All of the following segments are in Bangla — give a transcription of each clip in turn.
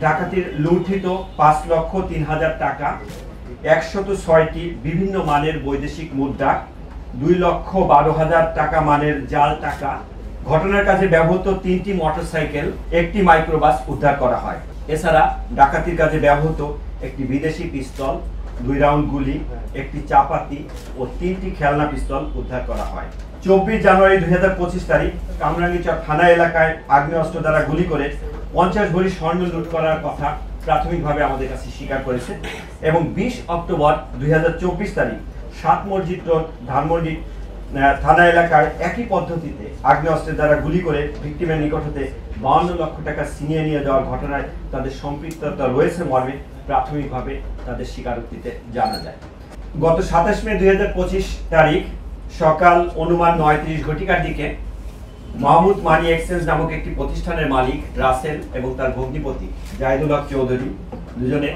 ডাকাতির লুণ্ঠিত 5,03,000 টাকা, 106টি বিভিন্ন মানের বৈদেশিক মুদ্রা, 2,12,000 টাকা মানের জাল টাকা, ঘটনার কাজে ব্যবহৃত 3টি মোটরসাইকেল, 1টি মাইক্রোবাস উদ্ধার করা হয়। এছাড়া ডাকাতির কাজে ব্যবহৃত একটি বিদেশি পিস্তল, 2 রাউন্ড গুলি, একটি চাপাতি ও 3টি খেলনা পিস্তল উদ্ধার করা হয়। 24 জানুয়ারি 2025 তারিখ কামরাঙ্গীচক থানা এলাকায় আগ্নেয়াস্ত্র দ্বারা গুলি করে 50 ভরি স্বর্ণ লুট করার কথা প্রাথমিকভাবে আমাদের কাছে স্বীকার করেছে এবং 20 অক্টোবর 2024 তারিখ 7 মসজিদ রোড ধানমন্ডি থানা এলাকায় একই পদ্ধতিতে আগ্নেয়াস্ত্রের দ্বারা গুলি করে ভিকটিমের নিকট হতে 52 লক্ষ টাকা ছিনিয়ে নিয়ে যাওয়ার ঘটনায় তাদের সম্পৃক্ততা রয়েছে মর্মে প্রাথমিকভাবে তাদের স্বীকারোক্তিতে জানা যায়। গত 27 মে 2025 তারিখ সকাল অনুমান 9:30 ঘটিকার দিকে মাহমুদ মানি এক্সচেঞ্জ নামক একটি প্রতিষ্ঠানের মালিক রাসেল এবং তার ভগ্নিপতি জাহিদুল হক চৌধুরী দুজনে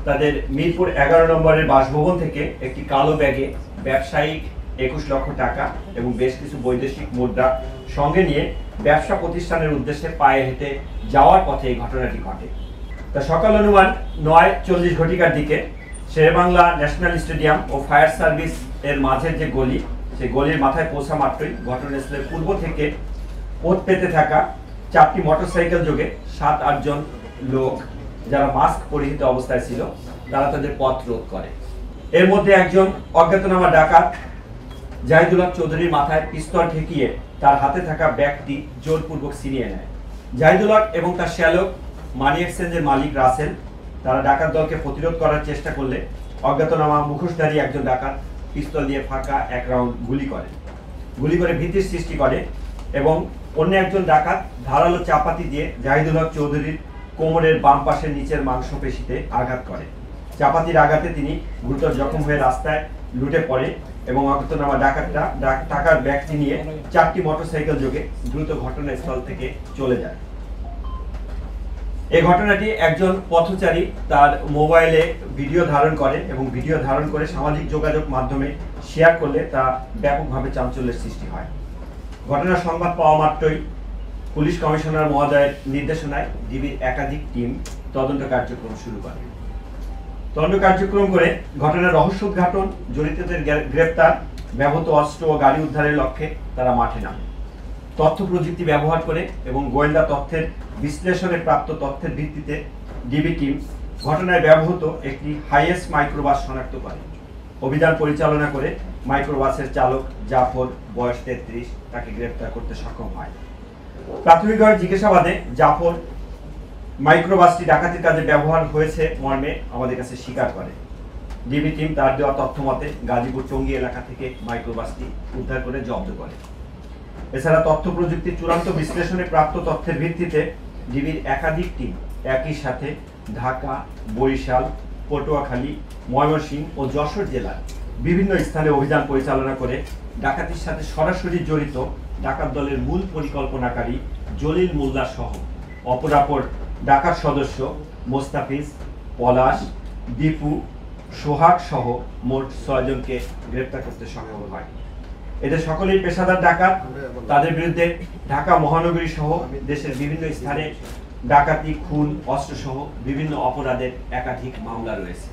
তাদের মিরপুর 11 নম্বরের বাসভবন থেকে একটি কালো ব্যাগে ব্যবসায়িক 21 লক্ষ টাকা এবং বেশ কিছু বৈদেশিক মুদ্রা সঙ্গে নিয়ে ব্যবসা প্রতিষ্ঠানের উদ্দেশ্যে পায়ে হেঁটে যাওয়ার পথে এই ঘটনাটি ঘটে। তা সকাল অনুমান 9:40 ঘটিকার দিকে শেরেবাংলা ন্যাশনাল স্টেডিয়াম ও ফায়ার সার্ভিস এর মাঝের যে গলি, সেই গলির মাথায় পৌঁছা মাত্রই ঘটনাস্থলের পূর্ব থেকে পথ পেতে থাকা 4টি মোটরসাইকেল যোগে 7-8 জন লোক যারা মাস্ক পরিহিত অবস্থায় ছিল তারা তাদের পথ রোধ করে। এর মধ্যে একজন অজ্ঞাতনামা ডাকাত জাহিদুল হক চৌধুরীর মাথায় পিস্তল ঠেকিয়ে তার হাতে থাকা ব্যাগটি জোরপূর্বক ছিনিয়ে নেয়। জাহিদুল হক এবং তার শ্যালক মানি এক্সচেঞ্জের মালিক রাসেল তারা ডাকাত দলকে প্রতিরোধ করার চেষ্টা করলে অজ্ঞাতনামা মুখোশধারী একজন ডাকাত পিস্তল দিয়ে ফাঁকা 1 রাউন্ড গুলি করে ভীতির সৃষ্টি করে এবং অন্য একজন ডাকাত ধারালো চাপাতি দিয়ে জাহিদুল হক চৌধুরীর কোমরের বাম পাশের নিচের মাংসপেশিতে আঘাত করে। চাপাতির আঘাতে তিনি গুরুতর জখম হয়ে রাস্তায় লুটে পড়ে এবং অজ্ঞাতনামা ডাকাতরা টাকার ব্যাগটি নিয়ে 4টি মোটরসাইকেল যোগে দ্রুত ঘটনাস্থল থেকে চলে যায়। এই ঘটনাটি একজন পথচারী তার মোবাইলে ভিডিও ধারণ করে এবং ভিডিও ধারণ করে সামাজিক যোগাযোগ মাধ্যমে শেয়ার করলে তা ব্যাপকভাবে চাঞ্চল্যের সৃষ্টি হয়। ঘটনার সংবাদ পাওয়া মাত্রই পুলিশ কমিশনার মহোদয়ের নির্দেশনায় ডিবির একাধিক টিম তদন্ত কার্যক্রম শুরু করে। তদন্ত কার্যক্রম করে ঘটনার রহস্য উদ্ঘাটন, জড়িতদের গ্রেপ্তার, ব্যবহৃত অস্ত্র ও গাড়ি উদ্ধারের লক্ষ্যে তারা মাঠে নামে। তথ্য প্রযুক্তি ব্যবহার করে এবং গোয়েন্দা তথ্যের বিশ্লেষণে প্রাপ্ত তথ্যের ভিত্তিতে ডিবি টিম ঘটনায় ব্যবহৃত একটি হাইয়েস্ট মাইক্রোবাস শনাক্ত করে। অভিযান পরিচালনা করে মাইক্রোবাসের চালক জাফর, বয়স 33, তাকে গ্রেপ্তার করতে সক্ষম হয়। প্রাথমিকভাবে জিজ্ঞাসাবাদে জাফর মাইক্রোবাসটি ডাকাতির কাজে ব্যবহার হয়েছে মর্মে আমাদের কাছে স্বীকার করে। ডিবি টিম তার দেওয়া তথ্য মতে গাজীপুর টঙ্গী এলাকা থেকে মাইক্রোবাসটি উদ্ধার করে জব্দ করে। এছাড়া তথ্য প্রযুক্তির চূড়ান্ত বিশ্লেষণে প্রাপ্ত তথ্যের ভিত্তিতে ডিবির একাধিক টিম একই সাথে ঢাকা, বরিশাল, পটুয়াখালী, ময়মনসিংহ ও যশোর জেলার বিভিন্ন স্থানে অভিযান পরিচালনা করে ডাকাতির সাথে সরাসরি জড়িত ডাকাত দলের মূল পরিকল্পনাকারী জলিল মোল্লা সহ অপরাপর ডাকাত সদস্য মোস্তাফিজ, পলাশ, দীপু, সোহাগ সহ মোট 6 জনকে গ্রেপ্তার করতে সক্ষম হয়। এদের সকলেই পেশাদার ডাকাত। তাদের বিরুদ্ধে ঢাকা মহানগরী সহ দেশের বিভিন্ন স্থানে ডাকাতি, খুন, অস্ত্র সহ বিভিন্ন অপরাধের একাধিক মামলা রয়েছে।